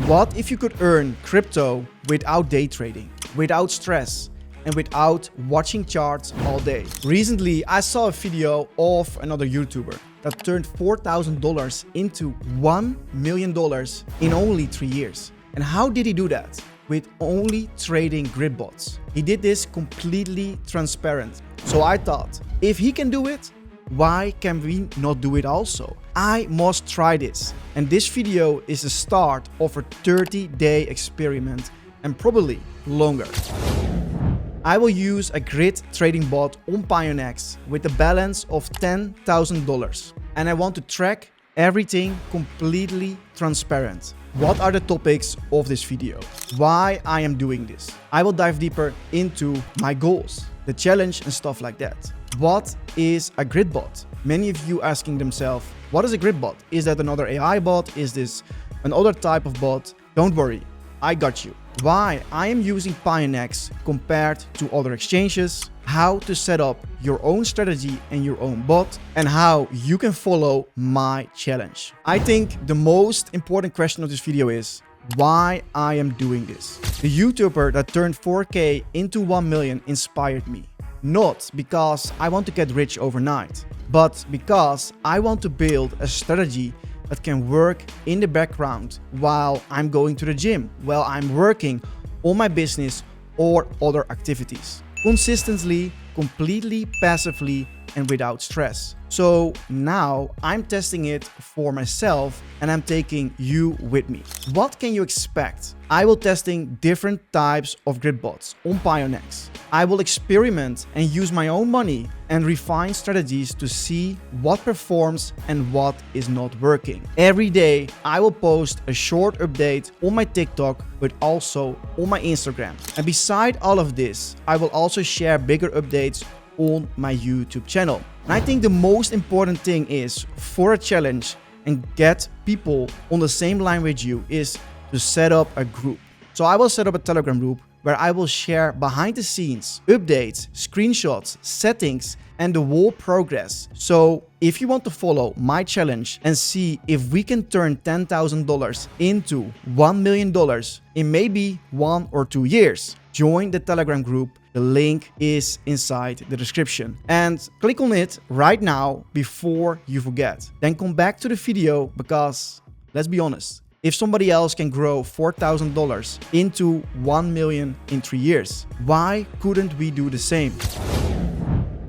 What if you could earn crypto without day trading, without stress, and without watching charts all day? Recently, I saw a video of another YouTuber that turned $4,000 into $1 million in only 3 years. And how did he do that? With only trading grid bots. He did this completely transparent. So I thought, if he can do it, why can we not do it also? I must try this. And this video is the start of a 30-day experiment and probably longer. I will use a grid trading bot on Pionex with a balance of $10,000. And I want to track everything completely transparent. What are the topics of this video? Why I am doing this? I will dive deeper into my goals, the challenge and stuff like that. What is a grid bot? Many of you asking themselves, what is a grid bot? Is that another AI bot? Is this another type of bot? Don't worry, I got you. Why I am using Pionex compared to other exchanges, how to set up your own strategy and your own bot, and how you can follow my challenge. I think the most important question of this video is why I am doing this. The YouTuber that turned 4K into 1 million inspired me. Not because I want to get rich overnight, but because I want to build a strategy that can work in the background while I'm going to the gym, while I'm working on my business or other activities. Consistently, completely passively, and without stress. So now I'm testing it for myself and I'm taking you with me. What can you expect? I will testing different types of grid bots on Pionex. I will experiment and use my own money and refine strategies to see what performs and what is not working. Every day I will post a short update on my TikTok but also on my Instagram. And beside all of this, I will also share bigger updates on my YouTube channel. And I think the most important thing is for a challenge and get people on the same line with you is to set up a group. So I will set up a Telegram group where I will share behind the scenes updates, screenshots, settings, and the whole progress. So if you want to follow my challenge and see if we can turn $10,000 into $1 million in maybe 1 or 2 years, join the Telegram group. The link is inside the description. And click on it right now before you forget. Then come back to the video because, let's be honest, if somebody else can grow $4,000 into 1 million in 3 years, why couldn't we do the same?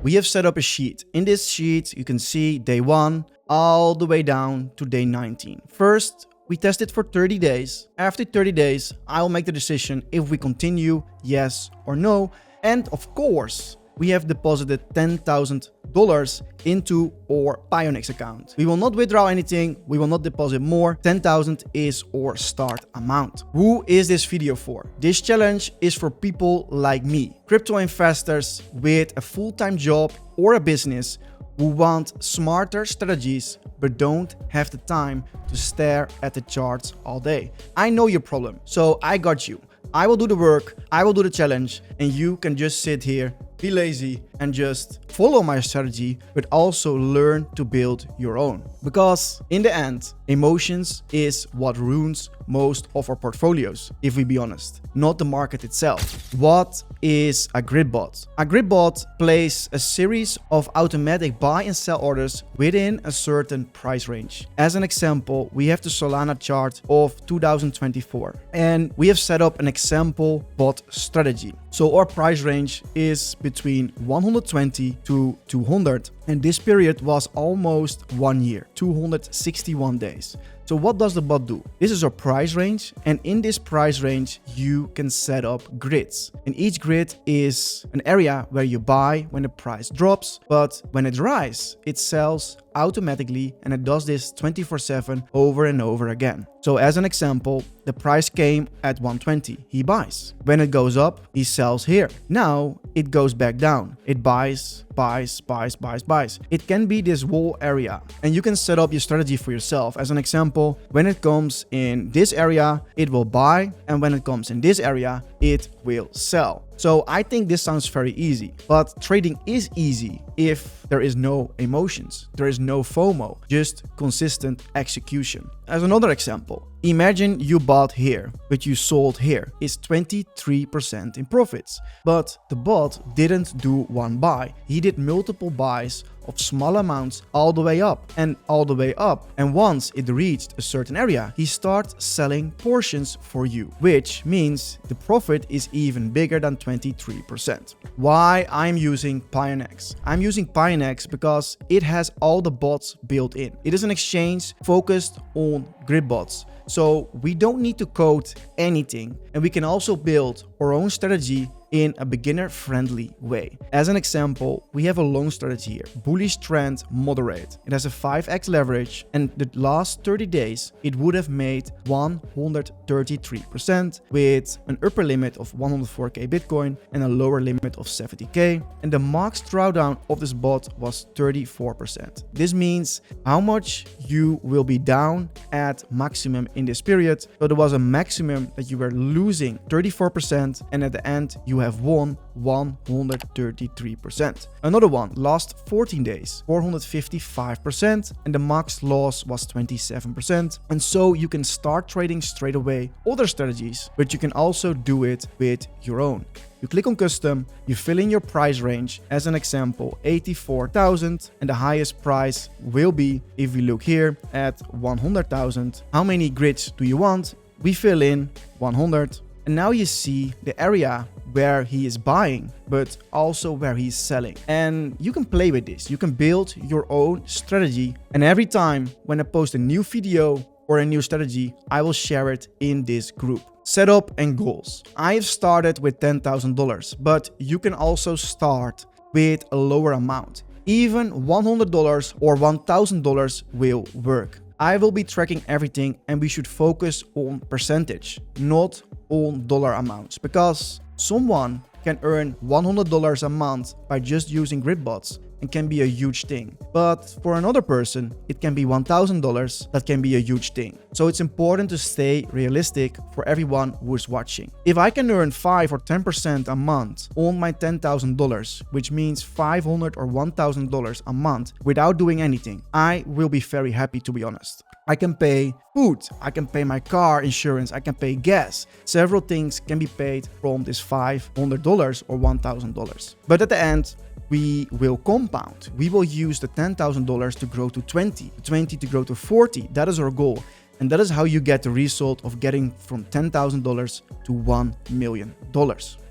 We have set up a sheet. In this sheet, you can see day 1 all the way down to day 19. First, we test it for 30 days. After 30 days, I will make the decision if we continue, yes or no. And of course, we have deposited $10,000 into our Pionex account. We will not withdraw anything. We will not deposit more. 10,000 is our start amount. Who is this video for? This challenge is for people like me, crypto investors with a full-time job or a business who want smarter strategies but don't have the time to stare at the charts all day. I know your problem, so I got you. I will do the work, I will do the challenge, and you can just sit here, be lazy, and just follow my strategy, but also learn to build your own. Because in the end, emotions is what ruins most of our portfolios, if we be honest, not the market itself. What is a grid bot? A grid bot plays a series of automatic buy and sell orders within a certain price range. As an example, we have the Solana chart of 2024, and we have set up an example bot strategy. So our price range is between 120 to 200, and this period was almost 1 year, 261 days. So what does the bot do? This is our price range, and in this price range you can set up grids. And each grid is an area where you buy when the price drops, but when it rises, it sells automatically, and it does this 24/7 over and over again. So as an example, the price came at 120, he buys. When it goes up, he sells here. Now it goes back down. It buys, buys, buys, buys, buys. It can be this whole area, and you can set up your strategy for yourself. As an example, when it comes in this area, it will buy, and when it comes in this area, it will sell. So I think this sounds very easy, but trading is easy if there is no emotions, there is no FOMO, just consistent execution. As another example, imagine you bought here, but you sold here. It's 23% in profits. But the bot didn't do one buy. He did multiple buys of small amounts all the way up and all the way up. And once it reached a certain area, he starts selling portions for you, which means the profit is even bigger than 23%. Why I'm using Pionex? I'm using Pionex because it has all the bots built in. It is an exchange focused on grid bots. So we don't need to code anything, and we can also build our own strategy in a beginner-friendly way. As an example, we have a long strategy here, bullish trend moderate. It has a 5x leverage, and the last 30 days, it would have made 133% with an upper limit of 104k Bitcoin and a lower limit of 70k. And the max drawdown of this bot was 34%. This means how much you will be down at maximum in this period. So there was a maximum that you were losing 34%, and at the end, you have won 133%. Another one, last 14 days, 455%, and the max loss was 27%. And so you can start trading straight away other strategies, but you can also do it with your own. You click on custom, you fill in your price range, as an example 84,000, and the highest price will be, if we look here, at 100,000. How many grids do you want? We fill in 100, and now you see the area where he is buying, but also where he's selling. And you can play with this. You can build your own strategy, and every time when I post a new video or a new strategy, I will share it in this group. Setup and goals. I have started with $10,000, but you can also start with a lower amount. Even $100 or $1,000 will work. I will be tracking everything, and we should focus on percentage, not on dollar amounts, because someone can earn $100 a month by just using grid bots and can be a huge thing. But for another person, it can be $1,000 that can be a huge thing. So it's important to stay realistic for everyone who is watching. If I can earn 5 or 10% a month on my $10,000, which means $500 or $1,000 a month without doing anything, I will be very happy, to be honest. I can pay food, I can pay my car insurance, I can pay gas. Several things can be paid from this $500 or $1,000. But at the end, we will compound. We will use the $10,000 to grow to 20, 20 to grow to 40. That is our goal. And that is how you get the result of getting from $10,000 to $1 million.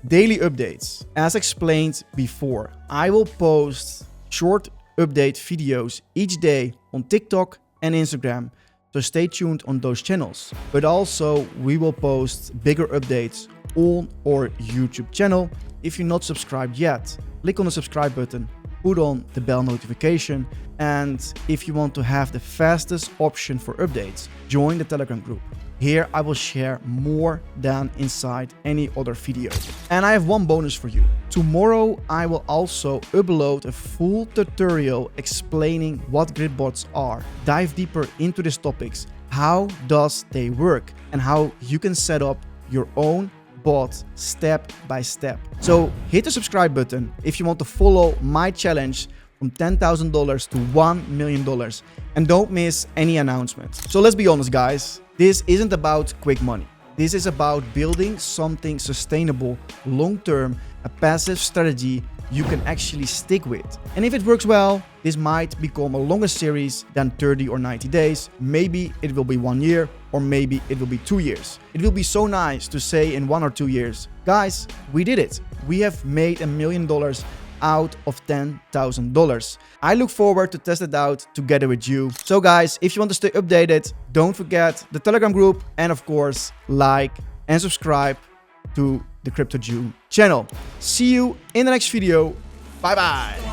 Daily updates. As explained before, I will post short update videos each day on TikTok and Instagram. So stay tuned on those channels. But also we will post bigger updates on our YouTube channel. If you're not subscribed yet, click on the subscribe button, put on the bell notification, and if you want to have the fastest option for updates, join the Telegram group. Here I will share more than inside any other video. And I have one bonus for you. Tomorrow I will also upload a full tutorial explaining what grid bots are, dive deeper into these topics, how does they work, and how you can set up your own bot step by step. So hit the subscribe button if you want to follow my challenge from $10,000 to $1 million, and don't miss any announcements. So let's be honest, guys, this isn't about quick money. This is about building something sustainable, long-term, a passive strategy you can actually stick with. And if it works well, this might become a longer series than 30 or 90 days. Maybe it will be 1 year, or maybe it will be 2 years. It will be so nice to say in 1 or 2 years, guys, we did it. We have made $1 million out of $10,000. I look forward to test it out together with you. So guys, if you want to stay updated, don't forget the Telegram group, and of course, like and subscribe to the Crypto June channel. See you in the next video. Bye bye.